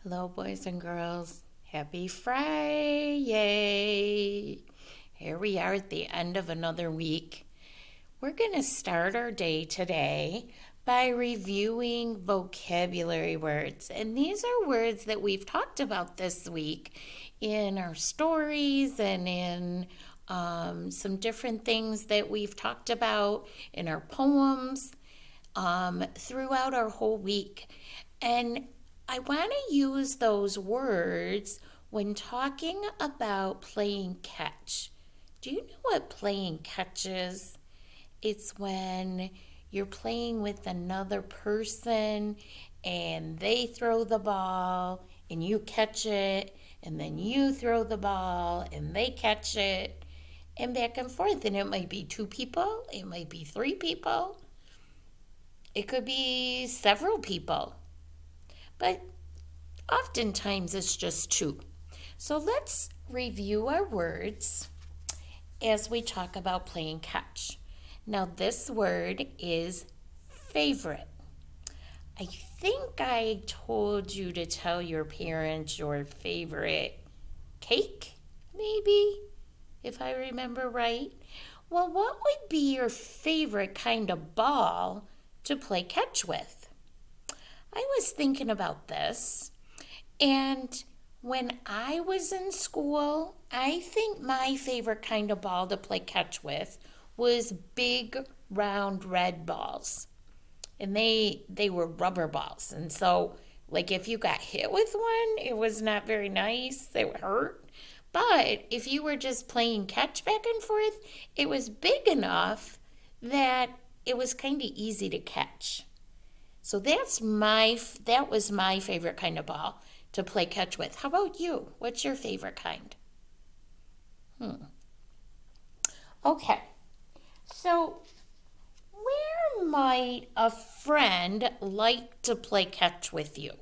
Hello, boys and girls. Happy Friday. Here we are at the end of another week. We're going to start our day today by reviewing vocabulary words. And these are words that we've talked about this week in our stories and in some different things that we've talked about in our poems throughout our whole week. And I want to use those words when talking about playing catch. Do you know what playing catch is? It's when you're playing with another person and they throw the ball and you catch it, and then you throw the ball and they catch it, and back and forth. And it might be two people, it might be three people, it could be several people, but oftentimes it's just two. So let's review our words as we talk about playing catch. Now, this word is favorite. I think I told you to tell your parents your favorite cake, maybe, if I remember right. Well, what would be your favorite kind of ball to play catch with? I was thinking about this, and when I was in school, I think my favorite kind of ball to play catch with was big, round, red balls. And they were rubber balls. And so, like, if you got hit with one, it was not very nice. It would hurt. But if you were just playing catch back and forth, it was big enough that it was kind of easy to catch. So that was my favorite kind of ball to play catch with. How about you? What's your favorite kind? Okay. So, where might a friend like to play catch with you?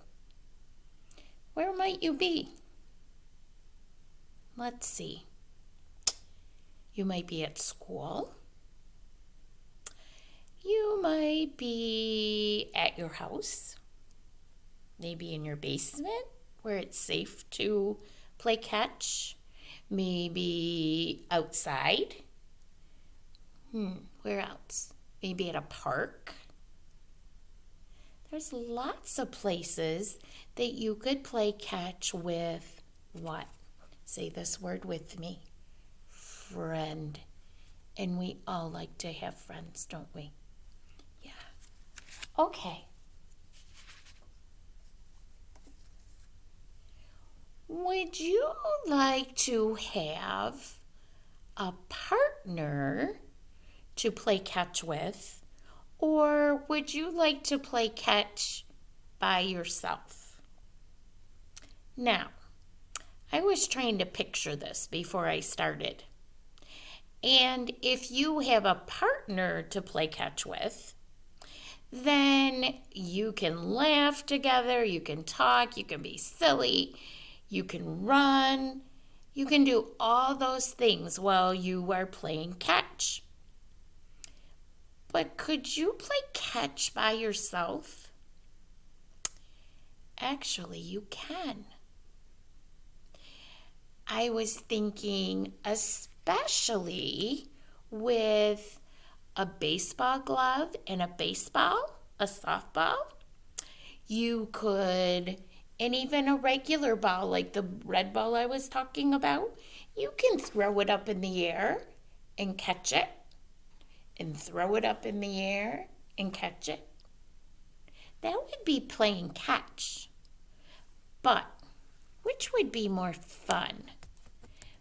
Where might you be? Let's see. You might be at school. You might be at your house, maybe in your basement where it's safe to play catch, maybe outside. Where else? Maybe at a park. There's lots of places that you could play catch with what? Say this word with me. Friend. And we all like to have friends, don't we? Yeah. Okay. Would you like to have a partner to play catch with, or would you like to play catch by yourself? Now, I was trying to picture this before I started. And if you have a partner to play catch with, then you can laugh together, you can talk, you can be silly, you can run, you can do all those things while you are playing catch. But could you play catch by yourself? Actually, you can. I was thinking, especially with a baseball glove and a baseball, a softball, you could, and even a regular ball like the red ball I was talking about, you can throw it up in the air and catch it, and throw it up in the air and catch it. That would be playing catch. But which would be more fun?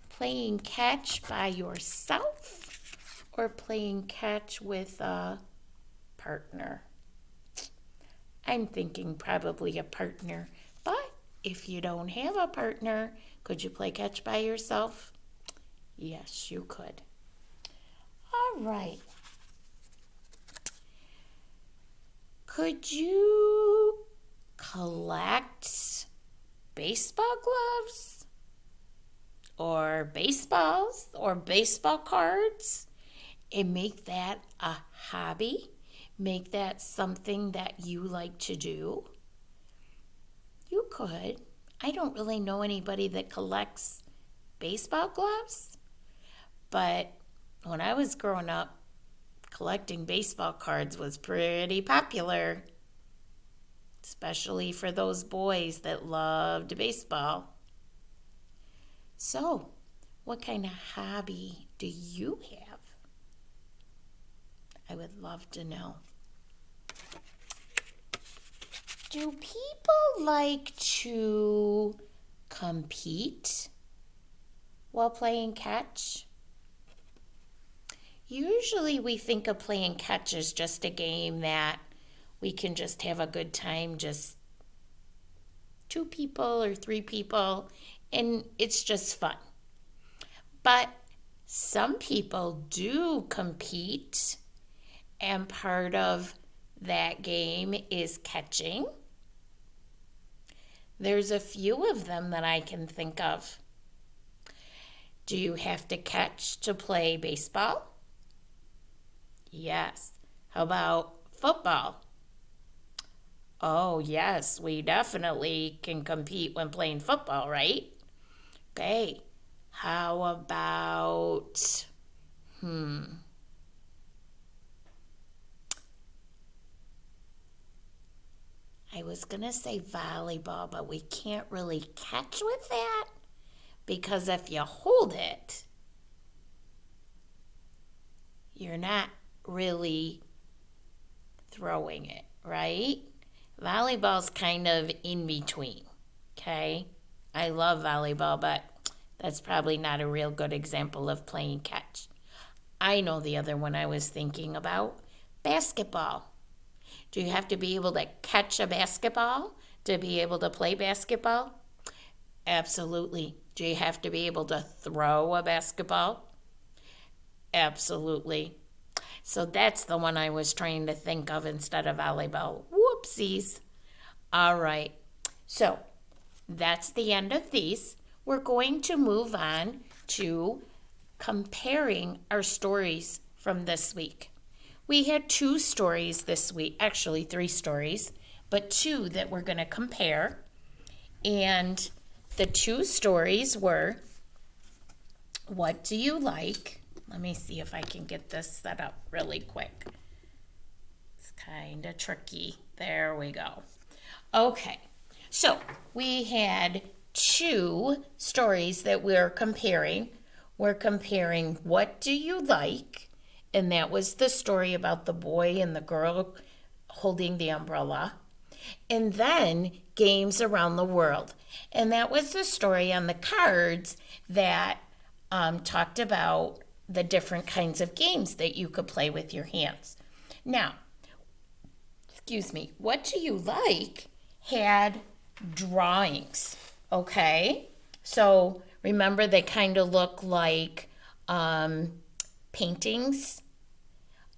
Playing catch by yourself or playing catch with a partner? I'm thinking probably a partner. But if you don't have a partner, could you play catch by yourself? Yes, you could. All right. Could you collect baseball gloves or baseballs or baseball cards and make that a hobby? Make that something that you like to do? You could. I don't really know anybody that collects baseball gloves, but when I was growing up, collecting baseball cards was pretty popular, especially for those boys that loved baseball. So, what kind of hobby do you have? I would love to know. Do people like to compete while playing catch? Usually we think of playing catch as just a game that we can just have a good time, just 2 people or 3 people, and it's just fun. But some people do compete, and part of that game is catching. There's a few of them that I can think of. Do you have to catch to play baseball? Yes. How about football? Oh, yes, we definitely can compete when playing football, right? Okay. How about, I was going to say volleyball, but we can't really catch with that because if you hold it, you're not really throwing it, right? Volleyball's kind of in between, okay? I love volleyball, but that's probably not a real good example of playing catch. I know the other one I was thinking about, basketball. Do you have to be able to catch a basketball to be able to play basketball? Absolutely. Do you have to be able to throw a basketball? Absolutely. So that's the one I was trying to think of instead of volleyball. Whoopsies. All right. So that's the end of these. We're going to move on to comparing our stories from this week. We had 2 stories this week, actually 3 stories, but 2 that we're going to compare. And the 2 stories were, what do you like? Let me see if I can get this set up really quick. It's kind of tricky. There we go. Okay, so we had 2 stories that we're comparing. We're comparing what do you like? And that was the story about the boy and the girl holding the umbrella. And then games around the world. And that was the story on the cards that talked about the different kinds of games that you could play with your hands. Now, what do you like had drawings, okay? So remember they kind of look like paintings,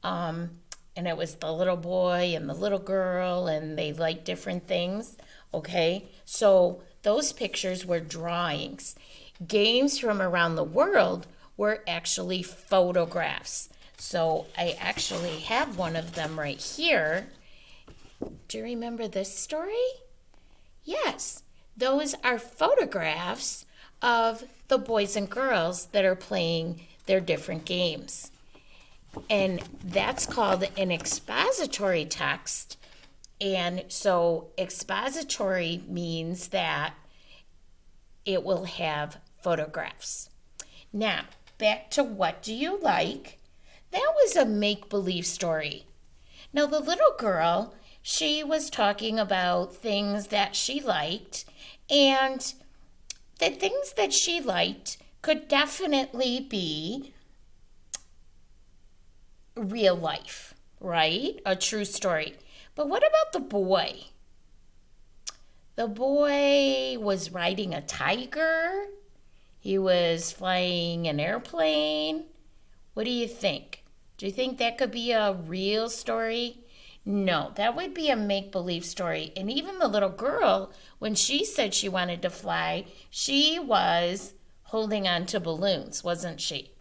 and it was the little boy and the little girl, and they liked different things, okay? So those pictures were drawings. Games from around the world were actually photographs. So I actually have one of them right here. Do you remember this story? Yes, those are photographs of the boys and girls that are playing their different games. And that's called an expository text. And so expository means that it will have photographs. Now, back to what do you like? That was a make-believe story. Now, the little girl, she was talking about things that she liked, and the things that she liked could definitely be real life, right? A true story. But what about the boy? The boy was riding a tiger. He was flying an airplane. What do you think? Do you think that could be a real story? No, that would be a make-believe story. And even the little girl, when she said she wanted to fly, she was holding on to balloons, wasn't she?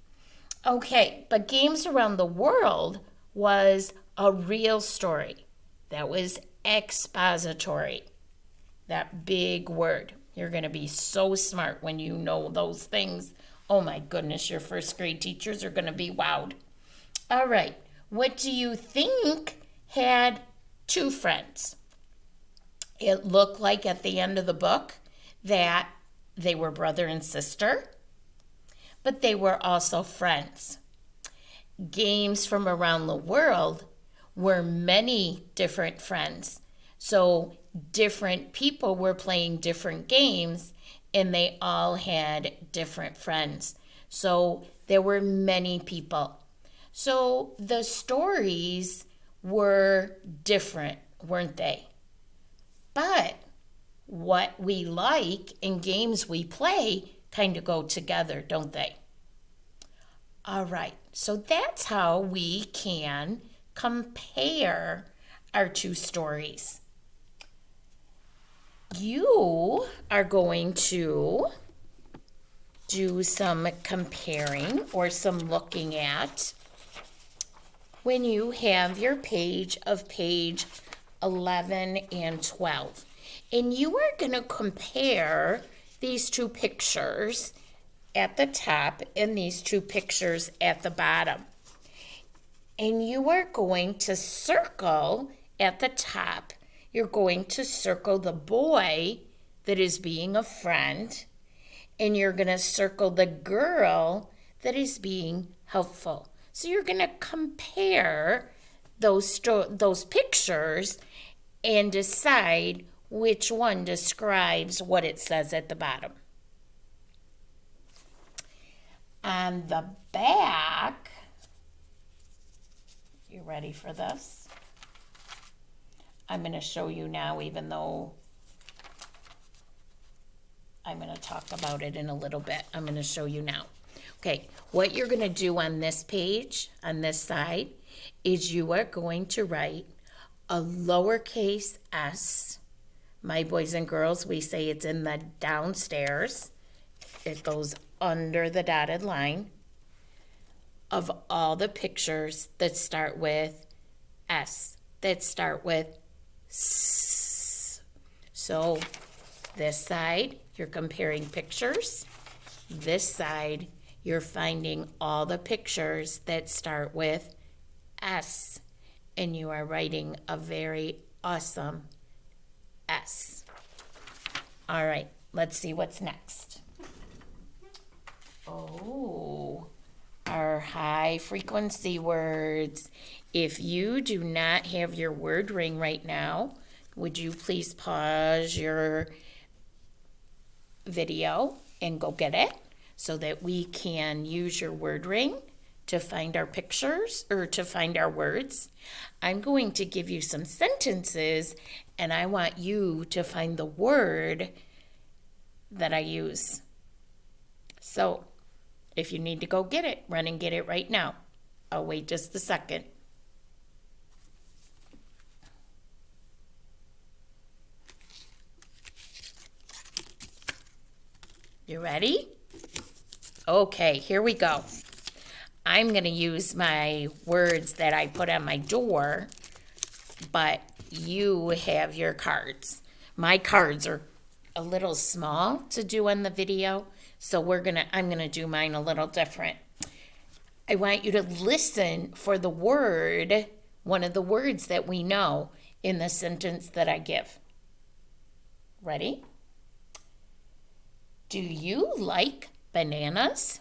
Okay, but Games Around the World was a real story. That was expository, that big word. You're going to be so smart when you know those things. Oh my goodness, your first grade teachers are going to be wowed. All right, what do you think had two friends? It looked like at the end of the book that they were brother and sister, but they were also friends. Games from around the world were many different friends. So different people were playing different games and they all had different friends. So there were many people. So the stories were different, weren't they? But what we like and games we play kind of go together, don't they? All right, so that's how we can compare our two stories. You are going to do some comparing or some looking at when you have your page 11 and 12. And you are going to compare these two pictures at the top and these two pictures at the bottom. And you are going to circle at the top. You're going to circle the boy that is being a friend, and you're going to circle the girl that is being helpful. So you're going to compare those pictures and decide which one describes what it says at the bottom. On the back, you ready for this? I'm going to show you now, even though I'm going to talk about it in a little bit. I'm going to show you now. Okay, what you're going to do on this page, on this side, is you are going to write a lowercase s. My boys and girls, we say it's in the downstairs. It goes under the dotted line of all the pictures that start with S, that start with S. So this side, you're comparing pictures. This side, you're finding all the pictures that start with S. And you are writing a very awesome S. All right, let's see what's next. Oh, our high frequency words. If you do not have your word ring right now, would you please pause your video and go get it so that we can use your word ring to find our pictures or to find our words? I'm going to give you some sentences and I want you to find the word that I use. So if you need to go get it, run and get it right now. I'll wait just a second. You ready? Okay, here we go. I'm going to use my words that I put on my door, but you have your cards. My cards are a little small to do on the video, so I'm going to do mine a little different. I want you to listen for the word, one of the words that we know in the sentence that I give. Ready? Do you like bananas?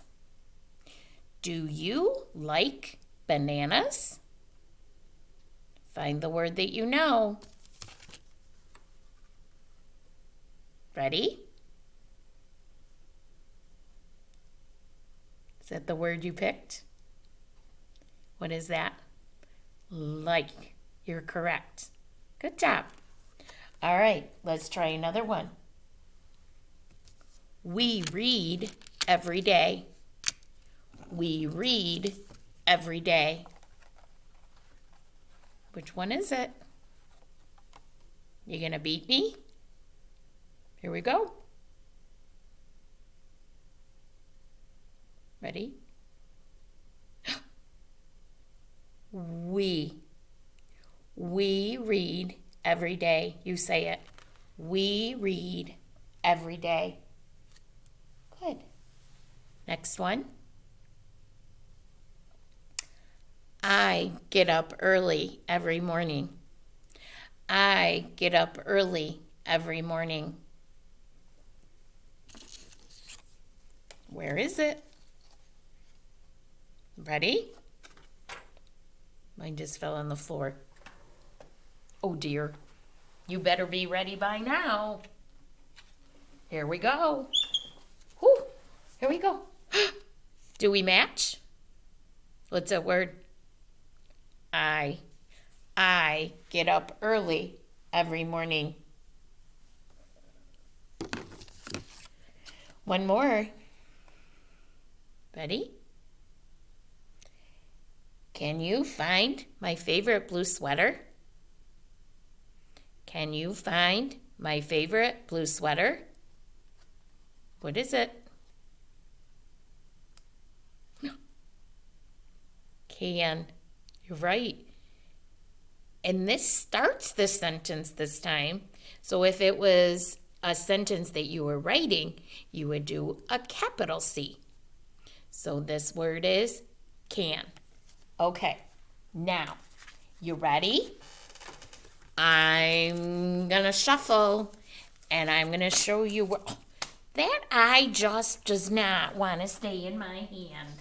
Do you like bananas? Find the word that you know. Ready? Is that the word you picked? What is that? Like. You're correct. Good job. All right, let's try another one. We read every day. We read every day. Which one is it? You gonna beat me? Here we go. Ready? We read every day. You say it. We read every day. Good. Next one. I get up early every morning. I get up early every morning. Where is it? Ready? Mine just fell on the floor. Oh dear. You better be ready by now. Here we go. Whew. Here we go. Do we match? What's that word? I get up early every morning. One more. Ready? Can you find my favorite blue sweater? Can you find my favorite blue sweater? What is it? Can. You're right. And this starts the sentence this time. So if it was a sentence that you were writing, you would do a capital C. So this word is can. Okay, now, you ready? I'm gonna shuffle, and I'm gonna show you where, that eye just does not want to stay in my hand.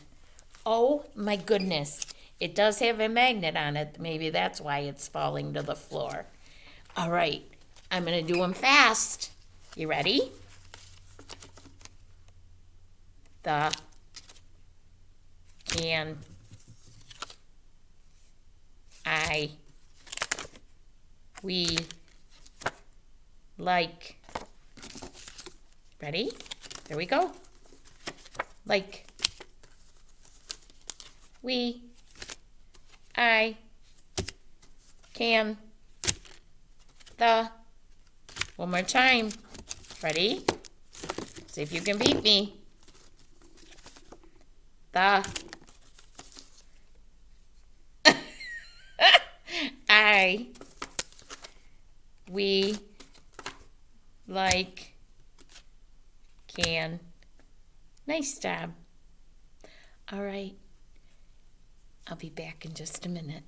Oh my goodness. It does have a magnet on it. Maybe that's why it's falling to the floor. All right, I'm gonna do them fast. You ready? The, can, I, we, like. Ready? There we go. Like, we, I, can, the. One more time. Ready? See if you can beat me. The. I, we, like, can. Nice job. All right. I'll be back in just a minute.